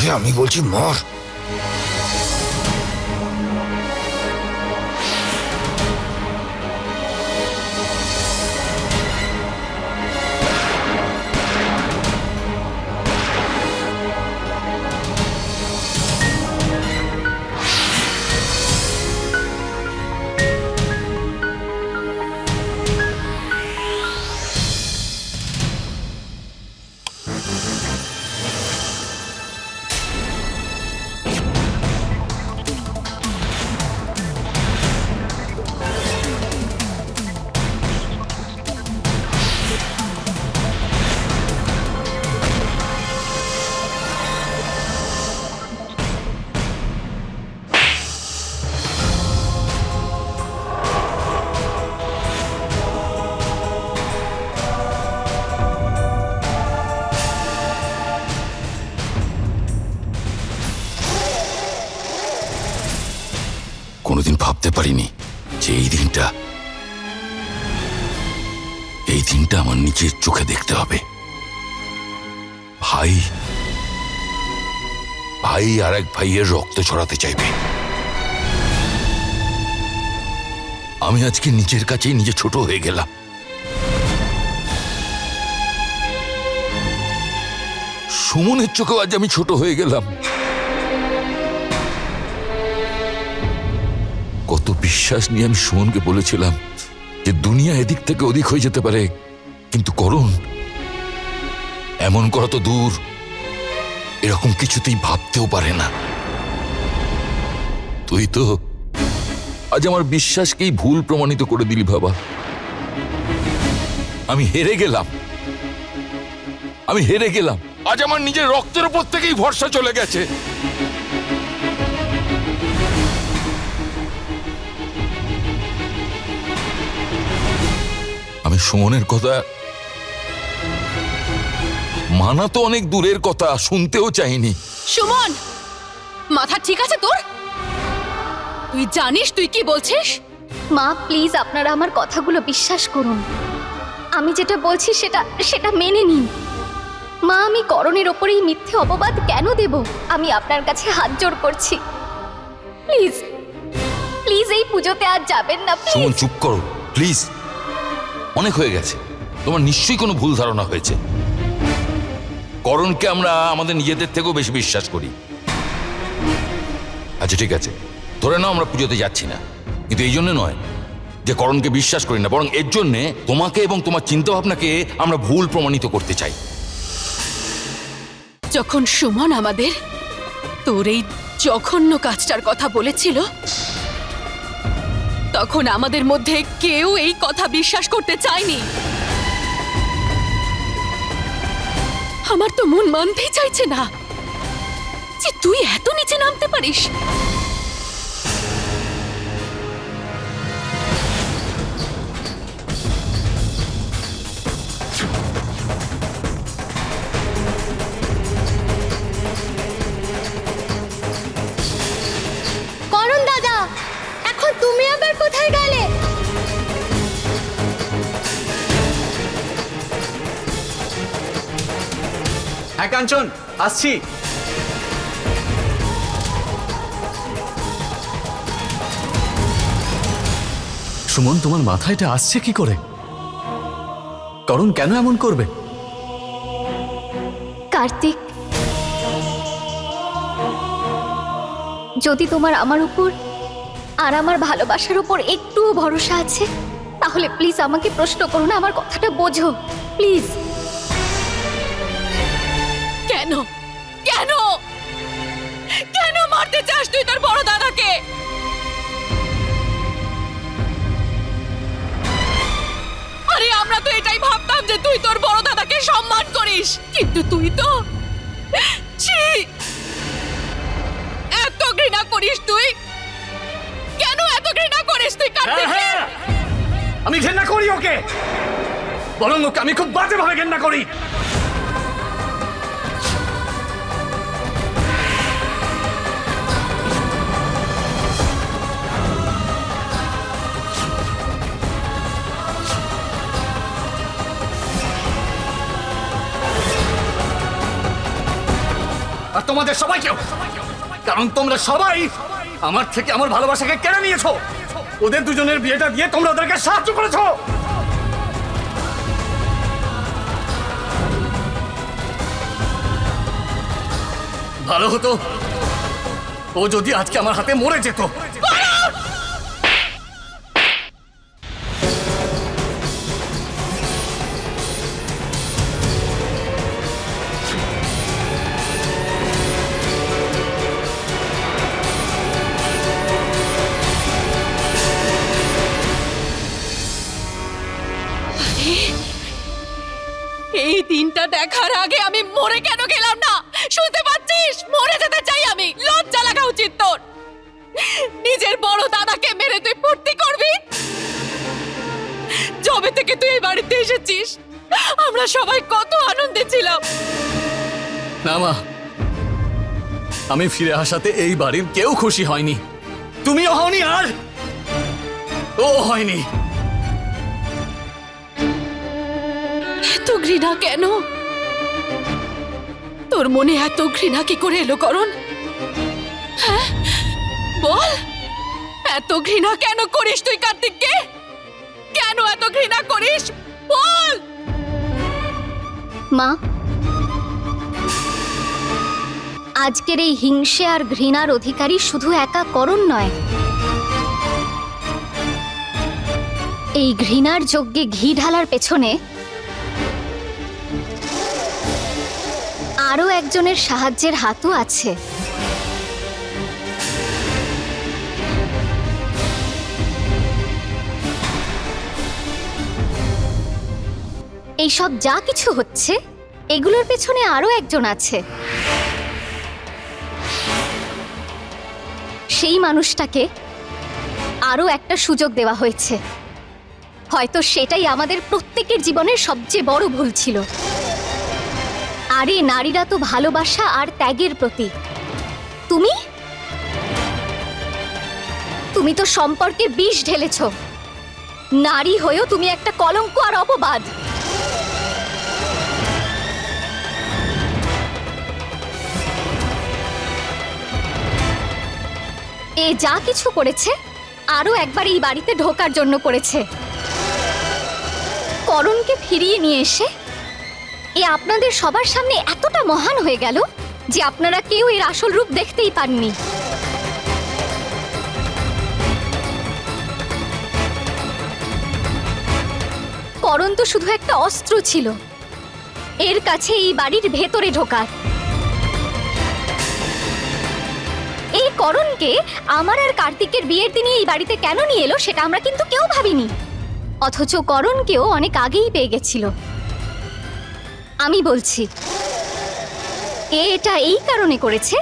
তাহলে আমি বলছি মর। কোনোদিন ভাবতে পারিনি যে এই দিনটা আমার নিজের চোখে দেখতে হবে। ভাই আর এক ভাইয়ের রক্ত ছড়াতে চাইবে। আমি আজকে নিজের কাছেই নিজে ছোট হয়ে গেলাম। সুমনের চোখেও আজ আমি ছোট হয়ে গেলাম। কত বিশ্বাস নিয়ে আমি সুমনকে বলেছিলাম যে দুনিয়া এদিক থেকে ওদিক হয়ে যেতে পারে, কিন্তু করণ এমন করা তো দূর, এরকম কিছুতেই ভাবতেও পারে না। তুই তো আজ আমার বিশ্বাসকেই ভুল প্রমাণিত করে দিলি বাবা। আমি হেরে গেলাম। আজ আমার নিজের রক্তের উপর থেকেই ভরসা চলে গেছে। আমি সুমনের কথা মানা তো অনেক দূরের কথা, শুনতেও চাইনি। সুমন, মাথা ঠিক আছে তোর? তুই জানিস তুই কি বলছিস? মা প্লিজ আপনারা আমার কথাগুলো বিশ্বাস করুন। আমি যেটা বলছি সেটা মেনে নিন। মা, আমি করণের ওপরেই মিথ্যে অপবাদ কেন দেব? আমি আপনার কাছে হাত জোড় করছি, প্লিজ প্লিজ এই পুজোতে আর যাবেন না সুমন প্লিজ। চুপ করো প্লিজ, অনেক হয়ে গেছে। তোমার নিশ্চয়ই কোনো ভুল ধারণা হয়েছে। করণকে আমরা আমাদের নিজেদের থেকেও বেশি বিশ্বাস করি। আচ্ছা ঠিক আছে, ধরে নাও আমরা পুজোতে যাচ্ছি না, কিন্তু এই জন্য নয় যে করণকে বিশ্বাস করি না, বরং এর জন্যে তোমাকে এবং তোমার চিন্তা ভাবনাকে আমরা ভুল প্রমাণিত করতে চাই। যখন সুমন আমাদের তোর এই জঘন্য কাজটার কথা বলেছিল, তখন আমাদের মধ্যে কেউ এই কথা বিশ্বাস করতে চায়নি। আমার তো মন মানতেই চাইছে না যে তুই এত নিচে নামতে পারিস। করণ দাদা, এখন তুমি আবার কোথায় গেলে? হ্যাঁ কাঞ্চন, আসছি। সুমন, তোমার মাথায় এটা আসছে কি করে? করণ কেন এমন করবে? কার্তিক, যদি তোমার আমার উপর আর আমার ভালোবাসার উপর একটুও ভরসা আছে, তাহলে প্লিজ আমাকে প্রশ্ন করো না, আমার কথাটা বোঝো প্লিজ। কেন কেন কেন মারতে চাস তুই তোর বড় দাদাকে? আরে আমরা তো এটাই ভাবতাম যে তুই তোর বড় দাদাকে সম্মান করিস, কিন্তু তুই তো ছি, এত ঘৃণা করিস তুই। কেন এত ঘৃণা করিস তুই কার্তিক? আমি ঘেন্না করি ওকে, বরং ওকে আমি খুব বাজেভাবে ঘেন্না করি। আর তোমাদের সবাইকেও, কারণ তোমরা সবাই আমার থেকে আমার ভালোবাসাকে কেড়ে নিয়েছো। ওদের দুজনের বিয়েটা দিয়ে তোমরা ওদেরকে সাহায্য করেছো। ভালো হতো ও যদি আজকে আমার হাতে মরে যেত। এই দিনটা দেখার আগে আমি মরে কেন গেলাম না? শুনতে পাচ্ছিস? মরে যেতে চাই আমি। লজ্জা লাগা উচিত তোর। নিজের বড় দাদাকে মেরে তুই ফুর্তি করবি? যবে থেকে তুই এই বাড়িতে এসেছিস আমরা সবাই কত আনন্দে ছিলাম। না মা, আমি ফিরে আসাতে এই বাড়ির কেউ খুশি হয়নি। তুমিও হওনি আর ও হয়নি। এত ঘৃণা কেন? তোর মনে এত ঘৃণা কি করে এলো করণ? হ্যাঁ বল, এত ঘৃণা কেন করিস তুই কার্তিককে? কেন এত ঘৃণা করিস বল। মা, আজকের এই হিংসে আর ঘৃণার অধিকারী শুধু একা করণ নয়, এই ঘৃণার যজ্ঞে ঘি ঢালার পেছনে আরও একজনের সাহায্যের হাতও আছে। এইসব যা কিছু হচ্ছে এগুলোর পেছনে আরও একজন আছে। সেই মানুষটাকে আরও একটা সুযোগ দেওয়া হয়েছে। হয়তো সেটাই আমাদের প্রত্যেকের জীবনের সবচেয়ে বড় ভুল ছিল। আরে নারীরা তো ভালোবাসা আর ত্যাগের প্রতীক। তুমি তো সম্পর্কে বিষ ঢেলেছ। নারী হয়েও তুমি একটা কলঙ্ক আর অপবাদ। এ যা কিছু করেছে আরো একবার এই বাড়িতে ঢোকার জন্য করেছে। করণকে ফিরিয়ে নিয়ে এসে এ আপনাদের সবার সামনে এতটা মহান হয়ে গেল যে আপনারা কেউ এর আসল রূপ দেখতেই পাননি। করণ তো শুধু একটা অস্ত্র ছিল এর কাছে এই বাড়ির ভেতরে ঢোকার। এই করণকে আমার আর কার্তিকের বিয়ের দিনে এই বাড়িতে কেন নিয়ে এলো সেটা আমরা কিন্তু কেউ ভাবিনি। অথচ করণকেও অনেক আগেই পেয়ে গেছিল। আমি বলছি এটা এই কারণে করেছে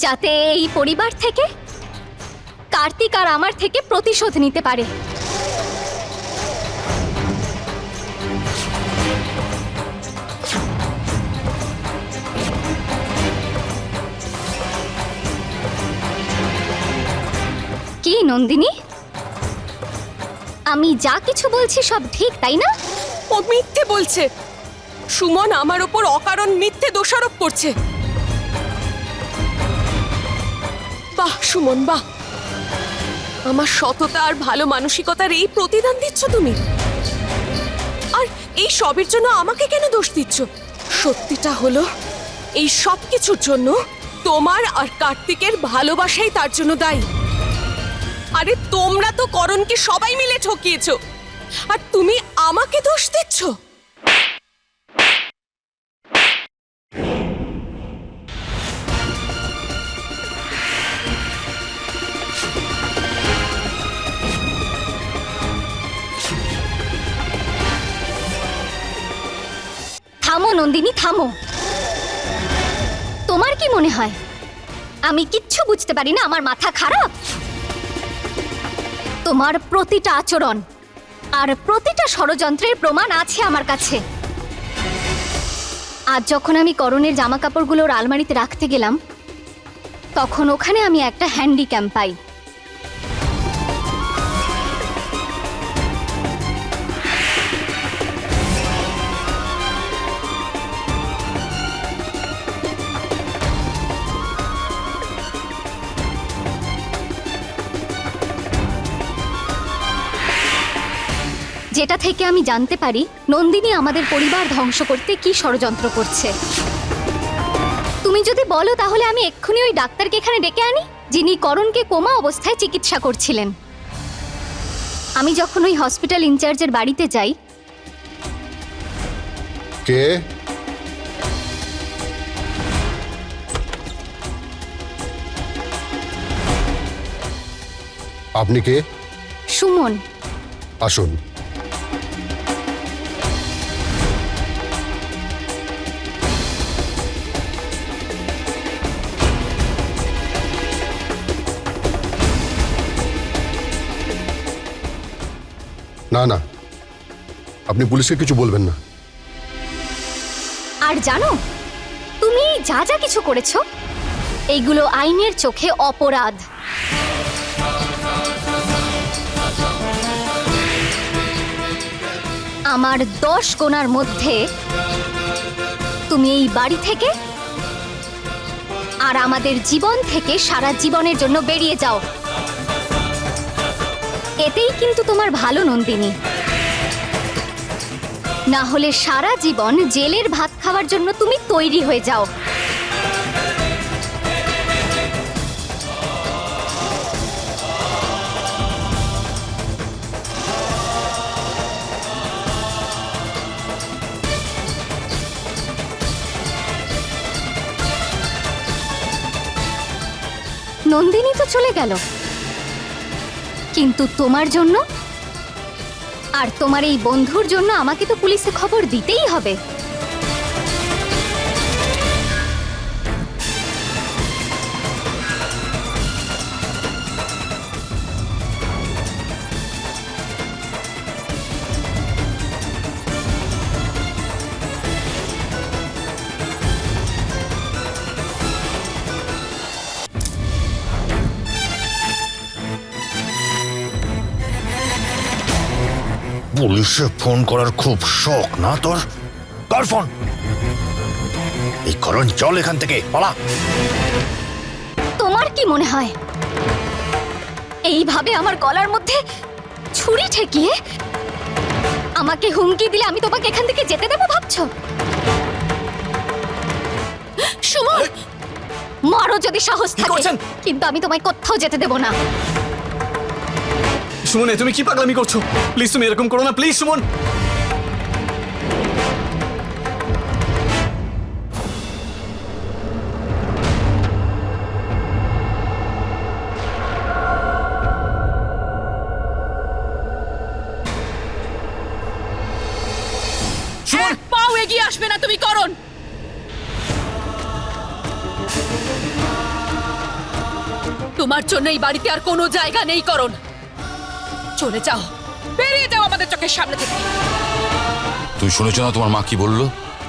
যাতে এই পরিবার থেকে কার্তিক আর আমার থেকে প্রতিশোধ নিতে পারে। কি নন্দিনী, আমি যা কিছু বলছি সব ঠিক তাই না? ও মিথ্যে বলছে। সুমন আমার ওপর অকারণ মিথ্যে দোষারোপ করছে। বাহ সুমন বাহ, আমার সততা আর ভালো মানসিকতার এই প্রতিদান দিচ্ছ তুমি। আর এই সবের জন্য আমাকে কেন দোষ দিচ্ছ? সত্যিটা হলো এই সব কিছুর জন্য তোমার আর কার্তিকের ভালোবাসাই তার জন্য দায়ী। আরে তোমরা তো করণকে সবাই মিলে ঠকিয়েছো আর তুমি আমাকে দোষ দিচ্ছ। থামো নন্দিনী থামো। তোমার কি মনে হয় আমি কিচ্ছু বুঝতে পারি না? আমার মাথা খারাপ? তোমার প্রতিটা আচরণ আর প্রতিটা ষড়যন্ত্রের প্রমাণ আছে আমার কাছে। আজ যখন আমি করণের জামা কাপড়গুলোর আলমারিতে রাখতে গেলাম তখন ওখানে আমি একটা হ্যান্ডিক্যাম পাই। যেটা থেকে আমি জানতে পারি নন্দিনী আমাদের পরিবার ধ্বংস করতে কি ষড়যন্ত্র করছে। তুমি যদি বলো তাহলে আমি এক্ষুনি ওই ডাক্তারকে এখানে ডেকে আনি, যিনি করণকে কোমা অবস্থায় চিকিৎসা করছিলেন। আমি যখন ওই হসপিটাল ইনচার্জের বাড়িতে যাই, কে? আপনি কে? সুমন, আসুন। না না, আপনি পুলিশকে কিছু বলবেন না। আর জানো তুমি যা যা কিছু করেছো এইগুলো আইনের চোখে অপরাধ। আমার 10 গোনার মধ্যে তুমি এই বাড়ি থেকে আর আমাদের জীবন থেকে সারা জীবনের জন্য বেরিয়ে যাও। এতেই কিন্তু তোমার ভালো, নন্দিনী। না হলে সারা জীবন জেলের ভাত খাওয়ার জন্য তুমি তৈরি হয়ে যাও। নন্দিনী তো চলে গেল, কিন্তু তোমার জন্য আর তোমার এই বন্ধুর জন্য আমাকে তো পুলিশে খবর দিতেই হবে। পুলিশে ফোন করার খুব শখ না তোর? কার ফোন? এই করণ, চল এখান থেকে, পালা। তোমার কি মনে হয় এইভাবে আমার গলার মধ্যে ছুরি ঠেকিয়ে আমাকে হুমকি দিলে আমি তোমাকে এখান থেকে যেতে দেবো ভাবছো? সুমন, মারো যদি সাহস কি থাকে, করছেন? কিন্তু আমি তোমায় কোথাও যেতে দেবো না। সুমন, তুমি কি পাগলামি করছো? প্লিজ তুমি এরকম করো না, প্লিজ সুমন। এক পাও এগিয়ে আসবে না তুমি, করণ। তোমার জন্য এই বাড়িতে আর কোনো জায়গা নেই, করণ। চলে যাও, বেরিয়ে যাও আমাদের চোখের সামনে থেকে। তুমি শুনেছো না তোমার মা কি বললো?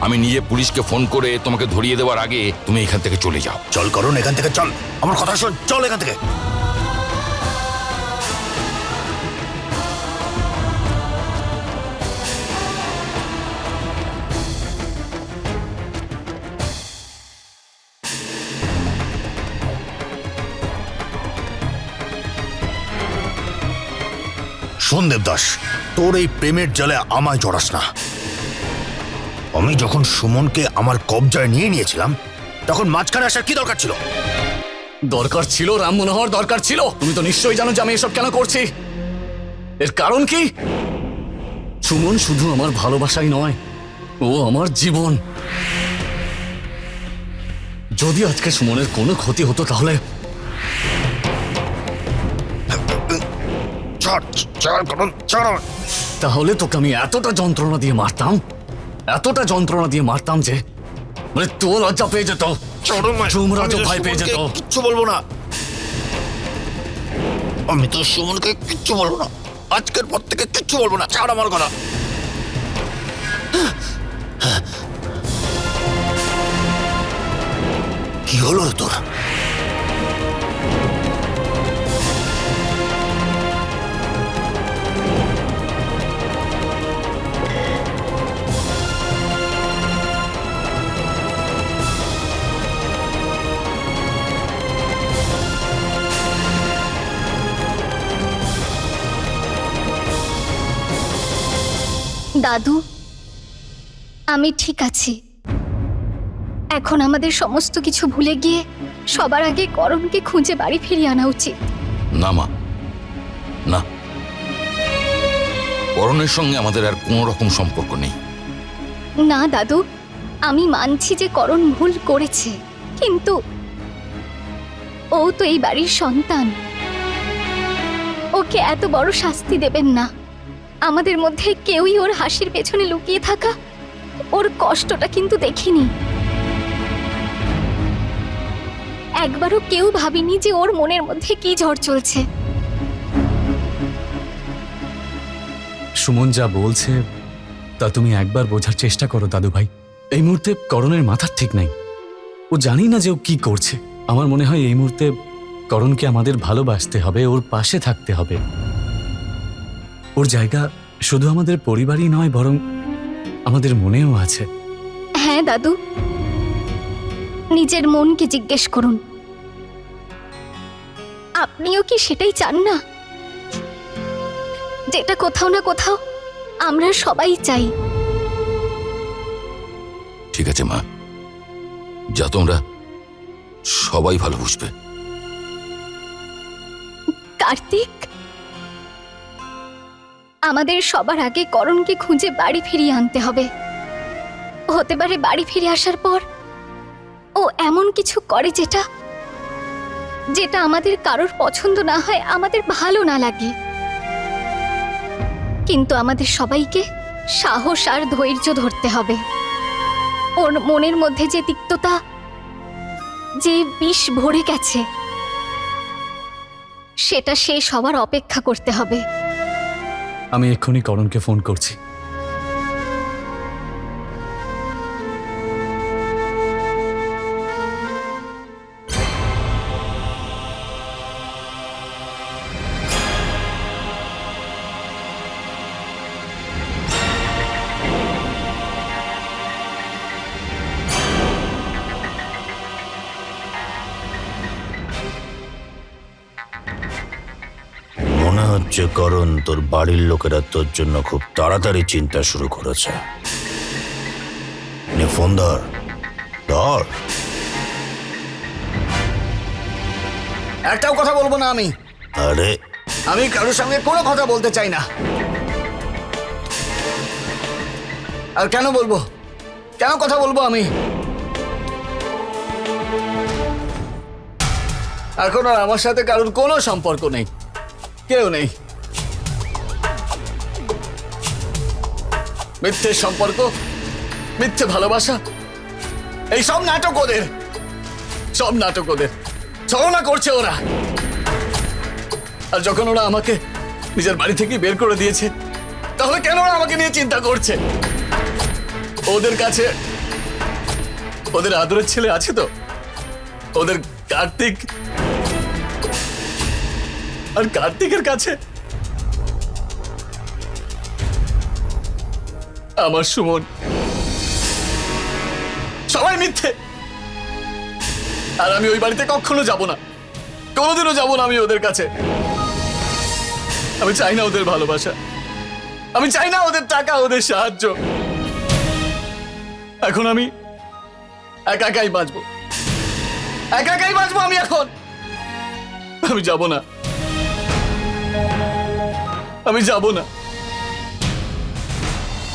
আমি নিজে পুলিশকে ফোন করে তোমাকে ধরিয়ে দেওয়ার আগে তুমি এখান থেকে চলে যাও। চল করণ, এখান থেকে চল, আমার কথা শোন, চল এখান থেকে। শোন দেবদাস, তোর এই প্রেমের জালে আমায় জড়াস না। আমি যখন সুমনকে আমার কবজায় নিয়ে নিয়েছিলাম তখন মাঝখানে আসার কি দরকার ছিল? দরকার ছিল রাম মনোহর, দরকার ছিল। তুমি তো নিশ্চয়ই জানো যে আমি এসব কেন করছি। এর কারণ কি? সুমন শুধু আমার ভালোবাসাই নয়, ও আমার জীবন। যদি আজকে সুমনের কোনো ক্ষতি হতো তাহলে ছাড়, ছাড় করণ, ছাড়। তাহলে তোকে আমি এতটা যন্ত্রণা দিয়ে মারতাম, এতটা যন্ত্রণা দিয়ে মারতাম যে মানে তোর লজ্জা পেয়ে যেত, যমরাজও ভয় পেয়ে যেত। কিচ্ছু বলবো না, আমি তো সুমনকে কিচ্ছু বলবো না। আজকের পর থেকে কিচ্ছু বলবো না, ছাড় আমার কথা। কি হলো রে তোর? দাদু, আমি ঠিক আছি। এখন আমাদের সমস্ত কিছু ভুলে গিয়ে সবার আগে করণকে খুঁজে বাড়ি ফিরিয়ে আনা উচিত। না মা, না, করণের সঙ্গে আমাদের আর কোনো রকম সম্পর্ক নেই। না দাদু, আমি মানছি যে করণ ভুল করেছে, কিন্তু ও তো এই বাড়ির সন্তান। ওকে এত বড় শাস্তি দেবেন না। আমাদের মধ্যে কেউই ওর হাসির পেছনে লুকিয়ে থাকা ওর কষ্টটা কিন্তু দেখিনি। একবারও কেউ ভাবিনি যে ওর মনের মধ্যে কি ঝড় চলছে। সুমন যা বলছে তা তুমি একবার বোঝার চেষ্টা করো দাদু ভাই। এই মুহূর্তে করণের মাথার ঠিক নাই। ও জানি না যে ও কি করছে। আমার মনে হয় এই মুহূর্তে করণকে আমাদের ভালোবাসতে হবে, ওর পাশে থাকতে হবে। ওর জায়গা শুধু আমাদের পরিবারই নয়, বরং আমাদের মনেও আছে। হ্যাঁ দাদু, নিজের মনকে জিজ্ঞেস করুন। আপনিও কি সেটাই চান না, যেটা কোথাও না কোথাও আমরা সবাই চাই? ঠিক আছে মা, যা তোমরা সবাই ভালো বুঝবে। কার্তিক, আমাদের সবার আগে করণকে খুঁজে বাড়ি ফিরিয়ে আনতে হবে। হতে পারে বাড়ি ফিরে আসার পর ও এমন কিছু করে যেটা যেটা আমাদের কারোর পছন্দ না হয়, আমাদের ভালো না লাগে। কিন্তু আমাদের সবাইকে সাহস আর ধৈর্য ধরতে হবে। ওর মনের মধ্যে যে তিক্ততা, যে বিষ ভরে গেছে, সেটা শেষ হওয়ার অপেক্ষা করতে হবে। আমি এক্ষুনি করণকে ফোন করছি। মনে হচ্ছে করণ তোর বাড়ির লোকেরা তোর জন্য খুব তাড়াতাড়ি চিন্তা শুরু করেছে। নে ফোন ধর, ধর। একটাও কথা বলবো না আমি। আরে আমি কারোর সঙ্গে কোনো কথা বলতে চাই না। আর কেন বলবো, কেন কথা বলবো আমি? এখন আর আমার সাথে কারোর কোনো সম্পর্ক নেই, কেউ নেই। মিথ্যে সম্পর্ক, মিথ্যে ভালোবাসা, এই সব নাটক ওদের, সব নাটক ওদের। ছলনা করছে ওরা। আর যখন ওরা আমাকে নিজের বাড়ি থেকে বের করে দিয়েছে, তাহলে কেন ওরা আমাকে নিয়ে চিন্তা করছে? ওদের কাছে ওদের আদরের ছেলে আছে তো, ওদের কার্তিক। আর কার্তিকের কাছে আমার সুমন। সবাই মিথ্যে। আর আমি ওই বাড়িতে কখনো যাব না, কোনোদিনও যাব না আমি ওদের কাছে। আমি চাই না ওদের ভালোবাসা, আমি চাই না ওদের টাকা, ওদের সাহায্য। এখন আমি একা একাই বাঁচবো, একা একাই বাঁচবো আমি এখন। আমি যাব না, আমি যাব না।